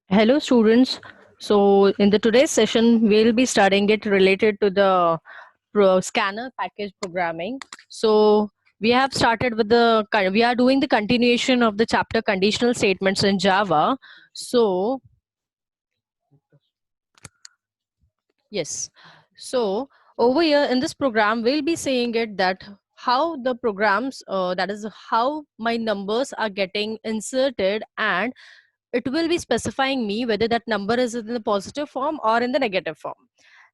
Hello students. So in the today's session, we'll be studying it related to the scanner package programming. So we have started with we are doing the continuation of the chapter conditional statements in Java. So yes, so over here in this program, we'll be saying it that how the programs, that is how my numbers are getting inserted, and it will be specifying me whether that number is in the positive form or in the negative form.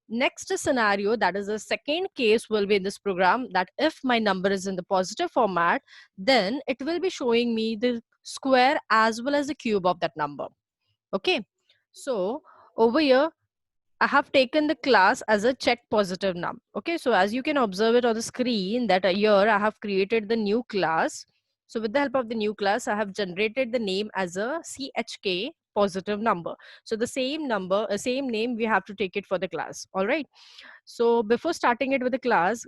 Next scenario, that is the second case, will be in this program that if my number is in the positive format, then it will be showing me the square as well as the cube of that number. Okay, so over here I have taken the class as a check positive num. Okay, so as you can observe it on the screen that here I have created the new class. So with the help of the new class, I have generated the name as a chk positive number. So the same number, same name, we have to take it for the class. All right. So before starting it with the class,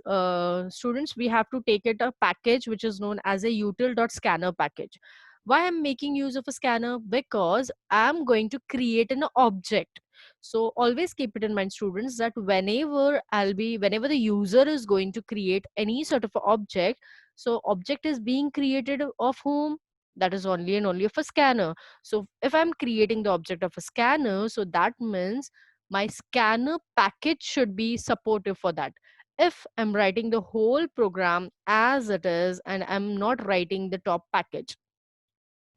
students, we have to take it a package which is known as a util.scanner package. Why I'm making use of a scanner? Because I'm going to create an object. So always keep it in mind, students, that whenever the user is going to create any sort of object, so object is being created of whom? That is only and only of a scanner. So if I'm creating the object of a scanner, so that means my scanner package should be supportive for that. If I'm writing the whole program as it is and I'm not writing the top package,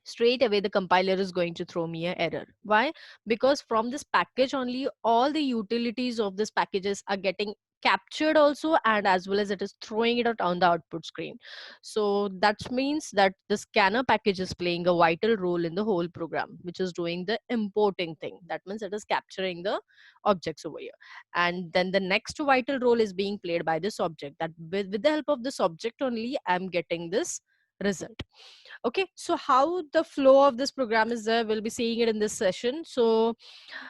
straight away the compiler is going to throw me an error. Why? Because from this package only all the utilities of this packages are getting captured also, and as well as it is throwing it out on the output screen. So that means that the scanner package is playing a vital role in the whole program, which is doing the importing thing. That means it is capturing the objects over here, and then the next vital role is being played by this object, that with the help of this object only I'm getting this result. Okay, so how the flow of this program is there, we'll be seeing it in this session. So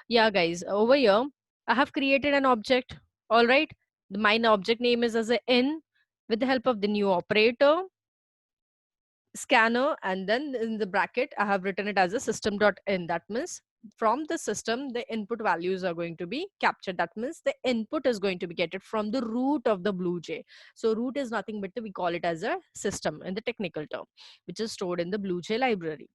yeah guys, over here I have created an object. All right, my object name is as a n. With the help of the new operator scanner, and then in the bracket I have written it as a system.in. That means from the system the input values are going to be captured. That means the input is going to be getted from the root of the BlueJ. So root is nothing but we call it as a system in the technical term, which is stored in the BlueJ library.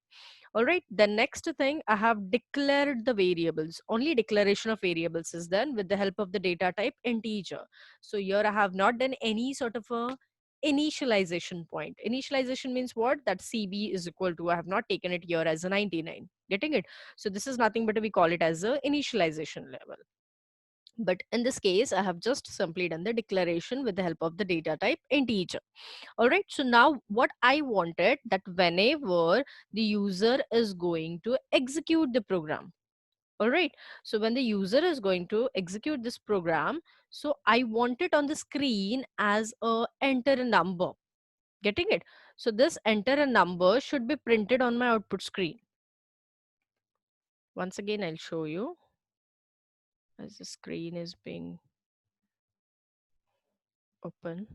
All right, the next thing, I have declared the variables. Only declaration of variables is done with the help of the data type integer. So here I have not done any sort of a initialization point. Initialization means what? That CB is equal to, I have not taken it here as a 99. Getting it? So this is nothing but we call it as a initialization level. But in this case, I have just simply done the declaration with the help of the data type integer. All right, so now what I wanted, that whenever the user is going to execute the program, all right, so when the user is going to execute this program, so I want it on the screen as a enter a number. Getting it? So this enter a number should be printed on my output screen. Once again I'll show you as the screen is being open.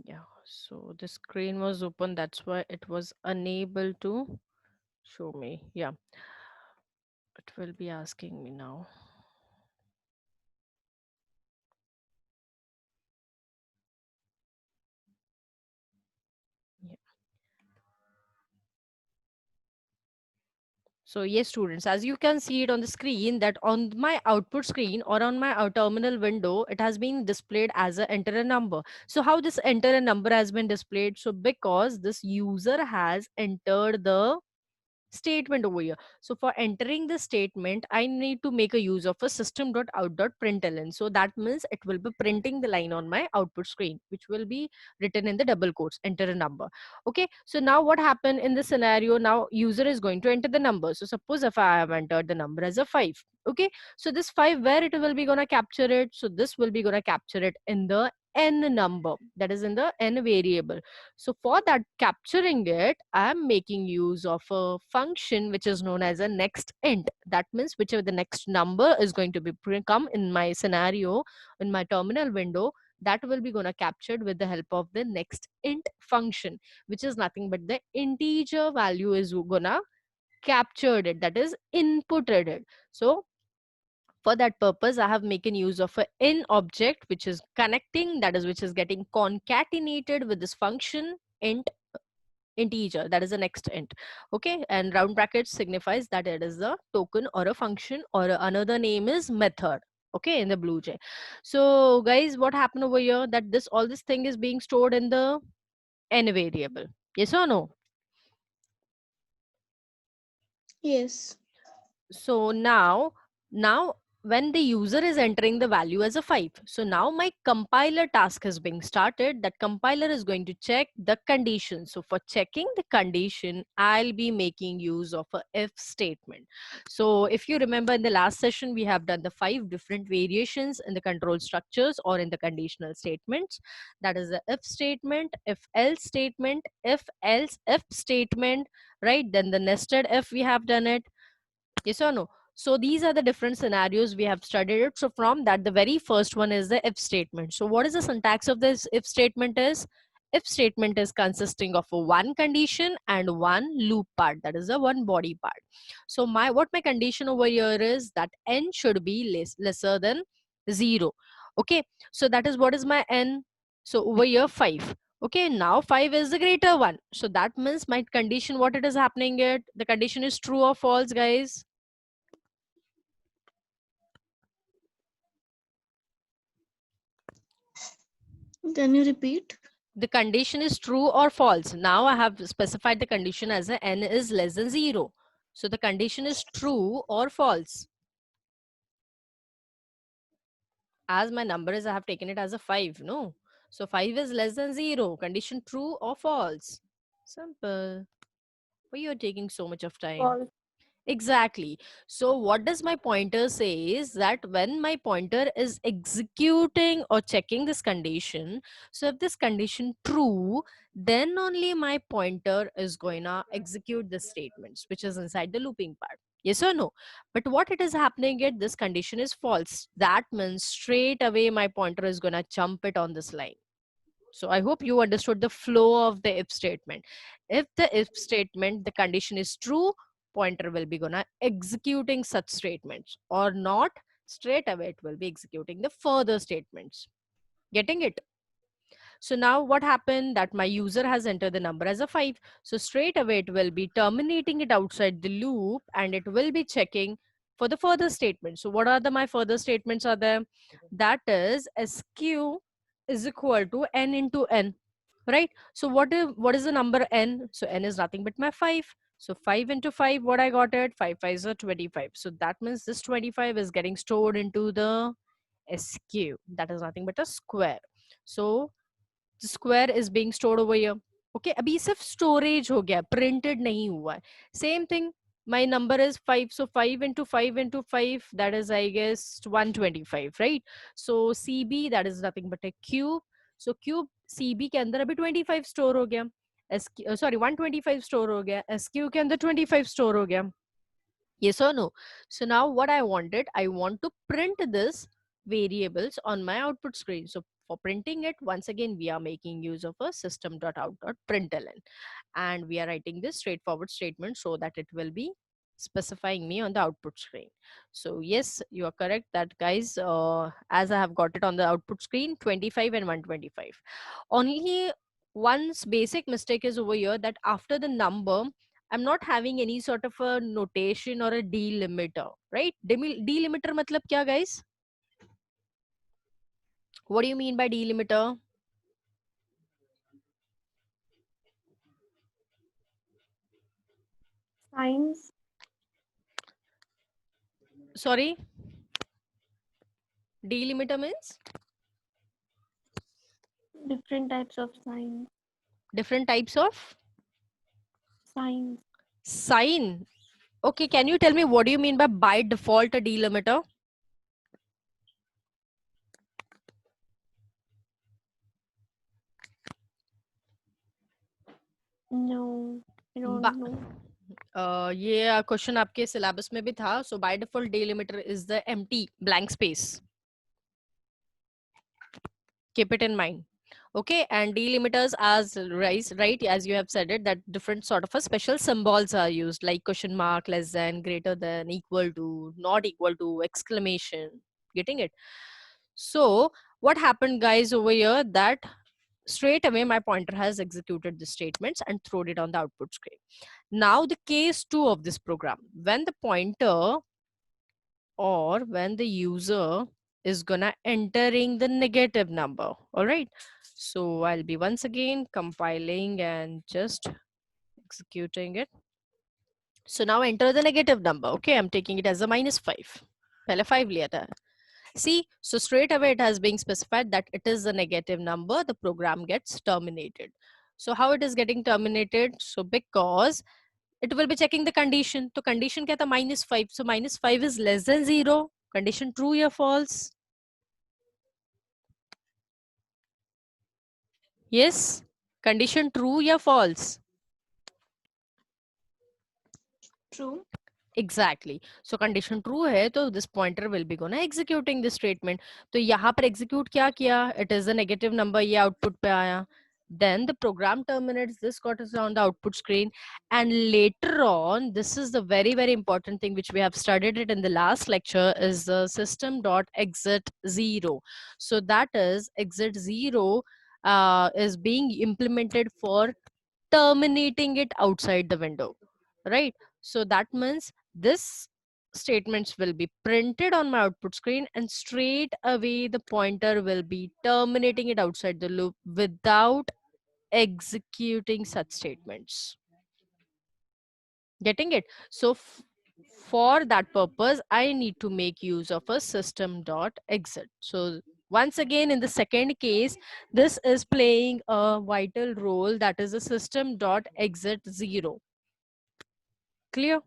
Yeah, so the screen was open, that's why it was unable to show me. Yeah, it will be asking me now. Yeah. So yes, students, as you can see it on the screen, that on my output screen or on my terminal window, it has been displayed as a enter a number. So how this enter a number has been displayed? So because this user has entered the statement over here. So for entering the statement, I need to make a use of a system.out.println. So that means it will be printing the line on my output screen, which will be written in the double quotes, enter a number. Okay, so now what happened in this scenario? Now user is going to enter the number. So suppose if I have entered the number as a 5. Okay, so this 5, where it will be gonna capture it? So this will be gonna capture it in the n number, that is in the n variable. So for that capturing it, I am making use of a function which is known as a next int. That means whichever the next number is going to be come in my scenario, in my terminal window, that will be gonna captured with the help of the next int function, which is nothing but the integer value is gonna captured it, that is inputted it. So for that purpose, I have making use of a in object which is connecting, that is which is getting concatenated with this function int integer, that is the next int. Okay, and round brackets signifies that it is a token or a function, or another name is method. Okay, in the BlueJ. So guys, what happened over here, that this all this thing is being stored in the n variable. Yes or no? Yes. So now when the user is entering the value as a 5, so now my compiler task is being started. That compiler is going to check the condition. So for checking the condition, I'll be making use of a if statement. So if you remember, in the last session we have done the 5 different variations in the control structures or in the conditional statements. That is the if statement, if else statement, if else if statement, right? Then the nested if we have done it. Yes or no? So these are the different scenarios we have studied it. So from that, the very first one is the if statement. So what is the syntax of this if statement is? If statement is consisting of a one condition and one loop part, that is a one body part. So what my condition over here is that n should be lesser than 0. Okay, so that is what is my n. So over here 5. Okay, now 5 is the greater one. So that means my condition, what it is happening it, the condition is true or false, guys? Can you repeat? The condition is true or false. Now I have specified the condition as a n is less than 0. So the condition is true or false. As my number is, I have taken it as a 5, no? So 5 is less than 0. Condition true or false? Simple. Why you are taking so much of time? False. Exactly. So what does my pointer say is that when my pointer is executing or checking this condition, so if this condition true, then only my pointer is going to execute the statements which is inside the looping part. Yes or no? But what it is happening at this condition is false. That means straight away my pointer is going to jump it on this line. So I hope you understood the flow of the if statement. If the if statement, the condition is true, pointer will be gonna executing such statements, or not, straight away it will be executing the further statements. Getting it? So now what happened, that my user has entered the number as a 5. So straight away it will be terminating it outside the loop and it will be checking for the further statement. So what are my further statements are there? That is sq is equal to n into n, right? So what is the number n? So n is nothing but my 5. So 5 into 5, what I got it? 5 5 is 25. So that means this 25 is getting stored into the sq. That is nothing but a square. So square is being stored over here. Okay, अभी सिर्फ storage हो गया, printed नहीं हुआ है. Same thing, my number is 5, so 5 into 5 into 5, that is I guess 125, right? So cb, that is nothing but a cube. So cube cb के अंदर अभी 25 स्टोर हो गया. सॉरी 125 स्टोर हो गया, sq के अंदर 25 स्टोर हो गया. Yes or no? So now what I wanted, I want to print this variables on my output screen. So for printing it, once again, we are making use of a system.out.println, and we are writing this straightforward statement so that it will be specifying me on the output screen. So yes, you are correct that guys, as I have got it on the output screen, 25 and 125. Only one's basic mistake is over here, that after the number, I'm not having any sort of a notation or a delimiter, right? Delimiter matlab kya, guys? What do you mean by delimiter? Signs. Sorry, delimiter means Different types of signs. different types of Signs. sign. Okay, can you tell me what do you mean by default a delimiter? No, I don't know. ये question आपके syllabus में भी था. So by default delimiter is the empty blank space. Keep it in mind. Okay, and delimiters as right as you have said it, that different sort of a special symbols are used, like question mark, less than, greater than, equal to, not equal to, exclamation. Getting it? So what happened, guys, over here, that straight away my pointer has executed the statements and thrown it on the output screen. Now the case 2 of this program, when the pointer or when the user is gonna entering the negative number. All right, so I'll be once again compiling and just executing it. So now enter the negative number. Okay, I'm taking it as a -5. पहले 5 लिया था. See, so straight away it has being specified that it is a negative number, the program gets terminated. So how it is getting terminated? So because it will be checking the condition. So condition क्या था? -5. So -5 is less than 0. Condition true or false? Yes. Condition true or false? True. Exactly. So condition true है तो this pointer will be gonna executing this statement. तो यहाँ पर execute क्या किया? It is a negative number, ये output पे आया. Then the program terminates, this got us on the output screen, and later on, this is the very important thing which we have studied it in the last lecture, is the system.exit 0. So that is exit 0 is being implemented for terminating it outside the window, right? So that means this statements will be printed on my output screen, and straight away the pointer will be terminating it outside the loop without executing such statements. Getting it? So for that purpose, I need to make use of a system.exit. So once again, in the second case, this is playing a vital role, that is a system.exit 0. Clear?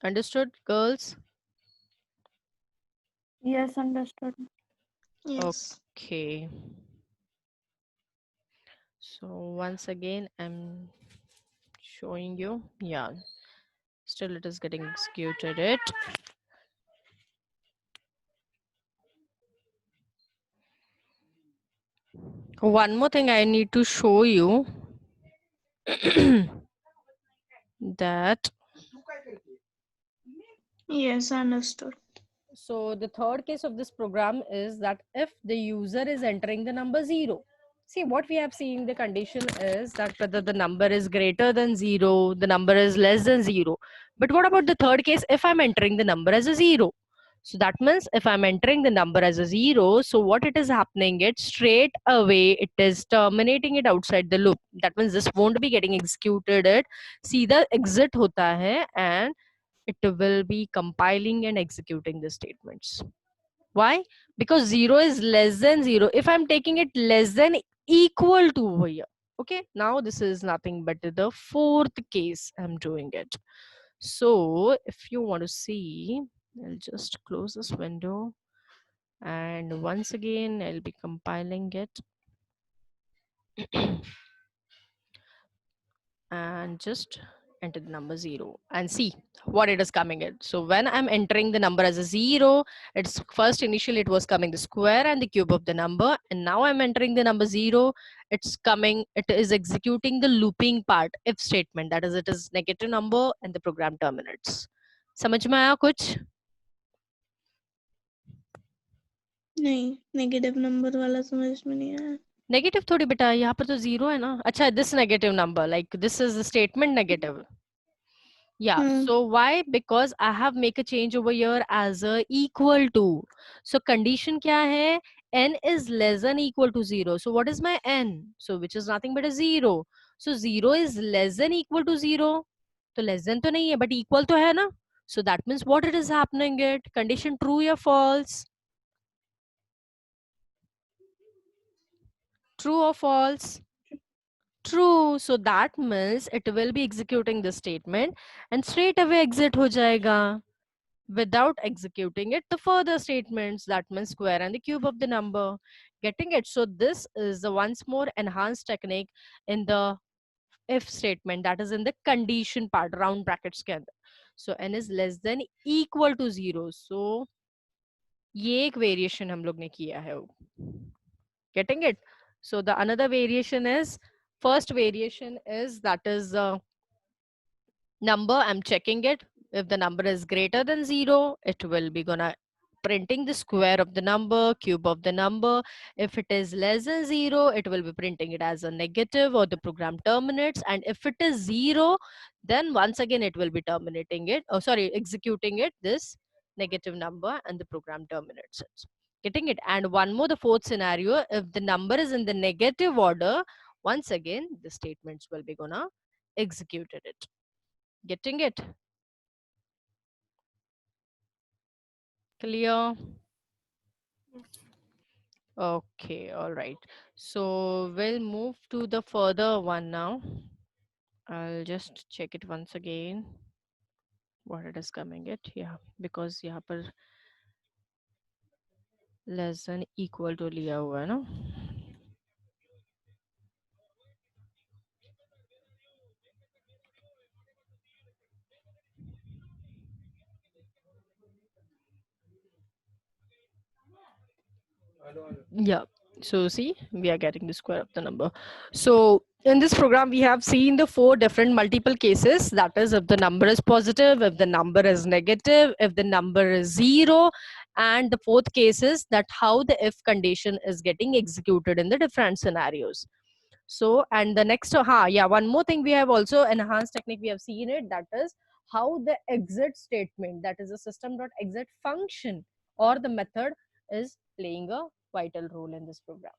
Understood, girls? Yes, understood. Yes. Okay. So once again, I'm showing you. Yeah, still it is getting executed it. One more thing I need to show you that. Yes, understood. So the third case of this program is that if the user is entering the number 0. See, what we have seen, the condition is that whether the number is greater than 0, the number is less than 0. But what about the third case, if I'm entering the number as a 0? So that means if I'm entering the number as a 0, so what it is happening, it straight away, it is terminating it outside the loop. That means this won't be getting executed. It सीधा exit होता है, and it will be compiling and executing the statements. Why? Because 0 is less than 0. If I'm taking it less than equal to over here. Okay, now this is nothing but the fourth case I'm doing it. So if you want to see, I'll just close this window, and once again I'll be compiling it. And just enter the number 0 and see what it is coming in. So when I'm entering the number as a 0, it's first initially it was coming the square and the cube of the number, and now I'm entering the number 0, it's coming, it is executing the looping part, if statement, that is it is negative number and the program terminates. समझ में आया कुछ? नहीं, negative number वाला समझ में नहीं आया. नेगेटिव थोड़ी बेटा, यहाँ पर तो 0 है ना. अच्छा, this negative number, like this is the statement negative. Yeah, so why? Because I have make a change over here as a equal to. So condition kya hai? N is less than equal to 0. So what is my n? So which is nothing but a 0. So 0 is less than equal to 0. So less than to nahi hai, but equal to hai na. So that means what it is happening it? Condition true or false? True or false? True. So that means it will be executing the statement and straight away exit ho jayega. without executing it the further statements, that means square and the cube of the number. Getting it? So this is the once more enhanced technique in the if statement, that is in the condition part, round brackets के अंदर. So n is less than equal to 0. So ये एक variation हम लोग ने किया है. Getting it? So the another variation is, first variation is that is number. I'm checking it. If the number is greater than 0, it will be gonna printing the square of the number, cube of the number. If it is less than 0, it will be printing it as a negative or the program terminates. And if it is 0, then once again it will be terminating it. Oh, sorry, executing it, this negative number, and the program terminates it. Getting it? And one more, the fourth scenario, if the number is in the negative order, once again the statements will be gonna executed it. Getting it? Clear? Okay, all right. So we'll move to the further one now. I'll just check it once again. What it is coming it. Yeah, because यहाँ पर less than equal to लिया हुआ है ना. Yeah, so see, we are getting the square of the number. So in this program we have seen the 4 different multiple cases, that is if the number is positive, if the number is negative, if the number is 0, and the fourth case is that how the if condition is getting executed in the different scenarios. So, and the next, one more thing, we have also enhanced technique, we have seen it, that is how the exit statement, that is the system.exit function or the method, is playing a vital role in this program.